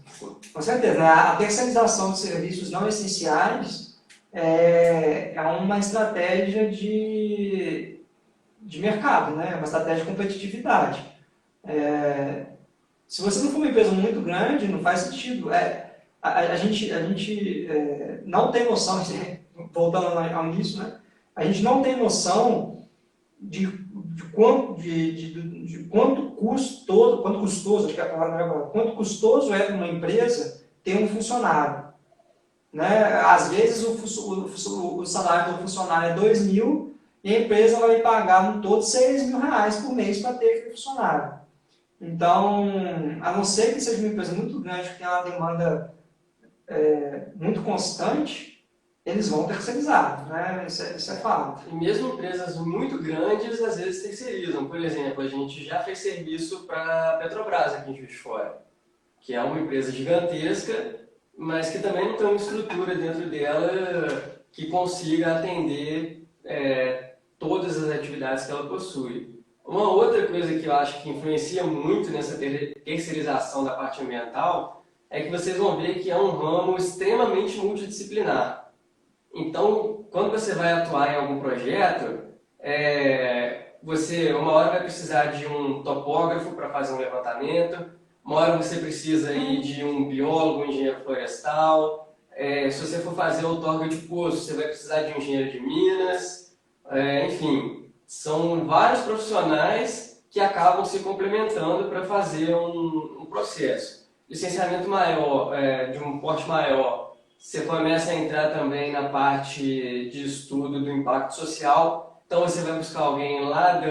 Com certeza. A terceirização de serviços não essenciais é uma estratégia de mercado, né? É uma estratégia de competitividade. Se você não for uma empresa muito grande, não faz sentido. a gente não tem noção, voltando ao início, né? A gente não tem noção de quanto custoso, acho que a palavra não é boa, quanto custoso é para uma empresa ter um funcionário. Né? Às vezes o salário do funcionário é 2.000 e a empresa vai pagar no todo 6.000 reais por mês para ter aquele funcionário. Então, a não ser que seja uma empresa muito grande, que tem uma demanda muito constante, eles vão terceirizar, né? Isso é fato. E mesmo empresas muito grandes, às vezes terceirizam. Por exemplo, a gente já fez serviço para a Petrobras aqui em Juiz de Fora, que é uma empresa gigantesca, mas que também não tem uma estrutura dentro dela que consiga atender todas as atividades que ela possui. Uma outra coisa que eu acho que influencia muito nessa terceirização da parte ambiental é que vocês vão ver que é um ramo extremamente multidisciplinar. Então, quando você vai atuar em algum projeto, você uma hora vai precisar de um topógrafo para fazer um levantamento, uma hora você precisa aí de um biólogo, um engenheiro florestal, se você for fazer outorga de poço, você vai precisar de um engenheiro de minas, enfim, são vários profissionais que acabam se complementando para fazer um processo. Licenciamento maior, de um porte maior, você começa a entrar também na parte de estudo do impacto social, então você vai buscar alguém lá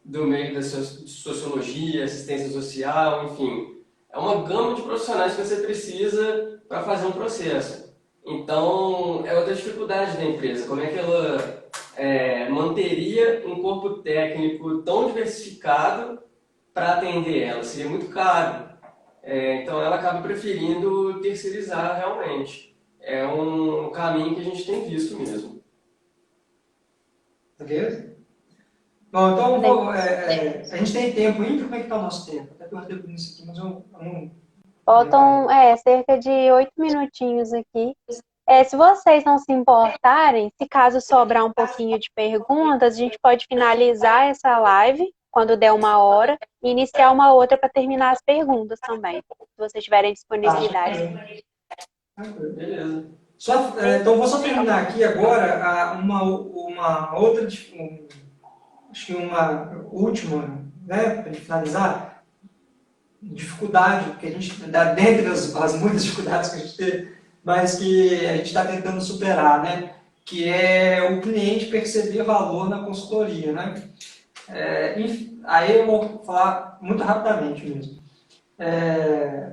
do meio da sociologia, assistência social, enfim. É uma gama de profissionais que você precisa para fazer um processo. Então, é outra dificuldade da empresa, como é que ela manteria um corpo técnico tão diversificado para atender ela? Seria muito caro. Então, ela acaba preferindo terceirizar realmente. É um caminho que a gente tem visto mesmo. Beleza? Bom, então a gente tem tempo ainda? Como é que está o nosso tempo? Até perguntei por isso aqui, mas eu não... Faltam cerca de 8 minutinhos aqui. Se vocês não se importarem, se caso sobrar um pouquinho de perguntas, a gente pode finalizar essa live quando der 1 hora e iniciar uma outra para terminar as perguntas também, se vocês tiverem disponibilidade. Beleza. Então, vou só terminar aqui agora uma outra, acho que uma última, né, para finalizar, dificuldade, que a gente, dentre as muitas dificuldades que a gente teve, mas que a gente está tentando superar, né, que é o cliente perceber valor na consultoria, né. Aí eu vou falar muito rapidamente mesmo.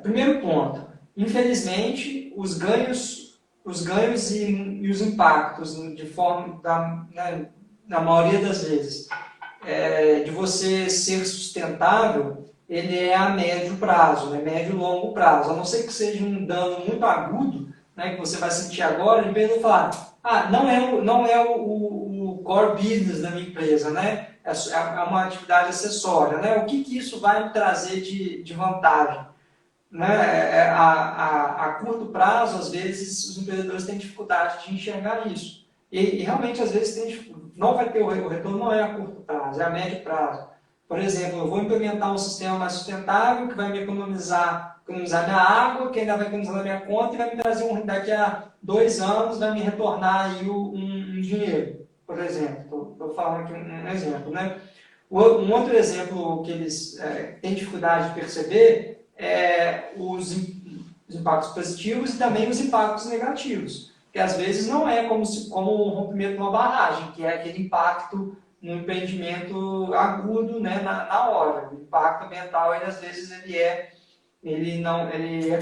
Primeiro ponto, infelizmente, os ganhos e os impactos, de forma, na maioria das vezes, de você ser sustentável, ele é a médio prazo, né? Médio e longo prazo. A não ser que seja um dano muito agudo, né, que você vai sentir agora, a empresa vai falar, não é o core business da minha empresa, né? É uma atividade acessória, né? O que isso vai me trazer de vantagem? Né? A curto prazo, às vezes, os empreendedores têm dificuldade de enxergar isso. E realmente, às vezes, não vai ter o retorno, não é a curto prazo, é a médio prazo. Por exemplo, eu vou implementar um sistema mais sustentável que vai me economizar minha água, que ainda vai economizar na minha conta e vai me trazer, daqui a 2 anos, vai me retornar aí um dinheiro, por exemplo. Estou falando aqui um exemplo. Né? Um outro exemplo que eles têm dificuldade de perceber os impactos positivos e também os impactos negativos. Que às vezes não é como o rompimento de uma barragem, que é aquele impacto no empreendimento agudo, né, na hora. O impacto ambiental, às vezes, ele é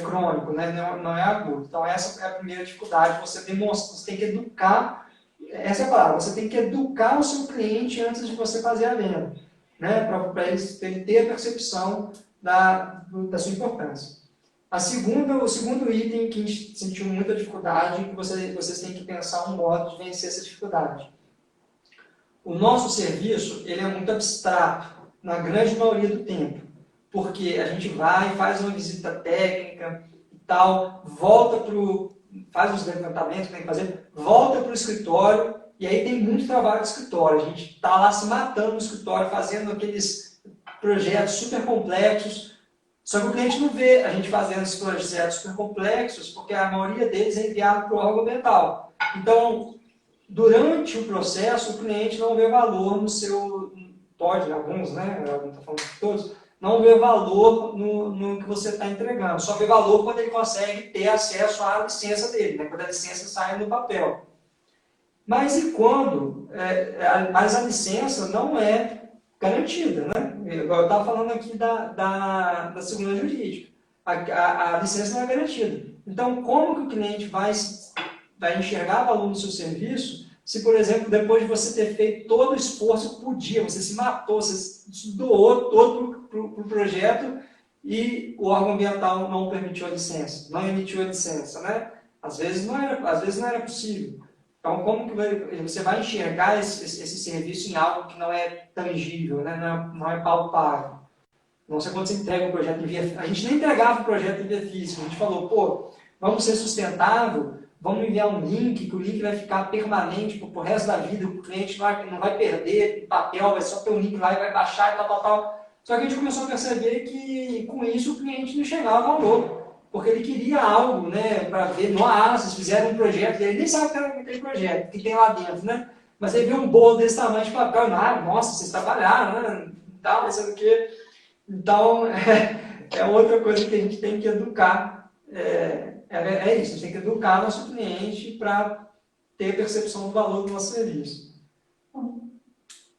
crônico, né, não é agudo. Então, essa é a primeira dificuldade. Você tem que educar, essa é a palavra, você tem que educar o seu cliente antes de você fazer a venda, né, para ele ter a percepção da sua importância. O segundo item que a gente sentiu muita dificuldade, que vocês têm que pensar um modo de vencer essa dificuldade. O nosso serviço, ele é muito abstrato, na grande maioria do tempo, porque a gente vai, faz uma visita técnica e tal, faz os levantamentos que tem que fazer, volta para o escritório, e aí tem muito trabalho de escritório. A gente está lá se matando no escritório, fazendo aqueles projetos super complexos, Só que o cliente não vê a gente fazendo esses projetos super complexos, porque a maioria deles é enviado para o órgão ambiental. Então, durante o processo, o cliente não vê valor no seu... Pode, alguns, né? Eu não estou falando de todos. Não vê valor no que você está entregando. Só vê valor quando ele consegue ter acesso à licença dele, né? Quando a licença sai no papel. Mas e quando? Mas a licença não é garantida, né? Eu estava falando aqui da segurança jurídica. A licença não é garantida. Então, como que o cliente vai enxergar valor no seu serviço se, por exemplo, depois de você ter feito todo o esforço que podia, você se matou, você doou todo para o projeto e o órgão ambiental não permitiu a licença, não emitiu a licença, né? Às vezes não era possível. Então, como que você vai enxergar esse serviço em algo que não é tangível, né? Não é palpável? Não sei quando você entrega um projeto em via... A gente nem entregava o projeto em via física. A gente falou, pô, vamos ser sustentável, vamos enviar um link, que o link vai ficar permanente pro resto da vida, o cliente não vai perder papel, vai só ter um link lá e vai baixar e tal. Só que a gente começou a perceber que, com isso, o cliente não chegava ao valor. Porque ele queria algo, né, para ver, vocês fizeram um projeto, ele nem sabe o que é aquele projeto, que tem lá dentro, né? Mas ele viu um bolo desse tamanho de papel, nossa, vocês trabalharam, né? Tal, não sei o quê. Então, é outra coisa que a gente tem que educar. É isso, a gente tem que educar nosso cliente para ter a percepção do valor do nosso serviço.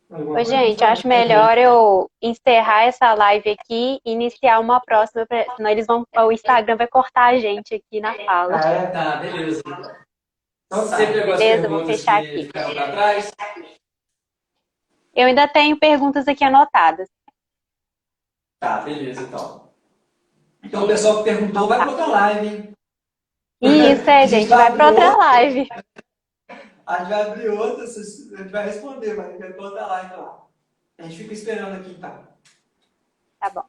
Oi, gente, acho melhor eu encerrar essa live aqui e iniciar uma próxima, senão o Instagram vai cortar a gente aqui na fala. Tá, beleza. Então, tá. Sempre algumas Beleza, vou perguntas fechar que aqui. ficaram para trás. Eu ainda tenho perguntas aqui anotadas. Tá, beleza, então. Então, o pessoal que perguntou vai para outra live, hein? Isso, gente, vai para outra live. A gente vai abrir outra, a gente vai responder, mas vai para outra live lá. A gente fica esperando aqui, tá? Tá bom.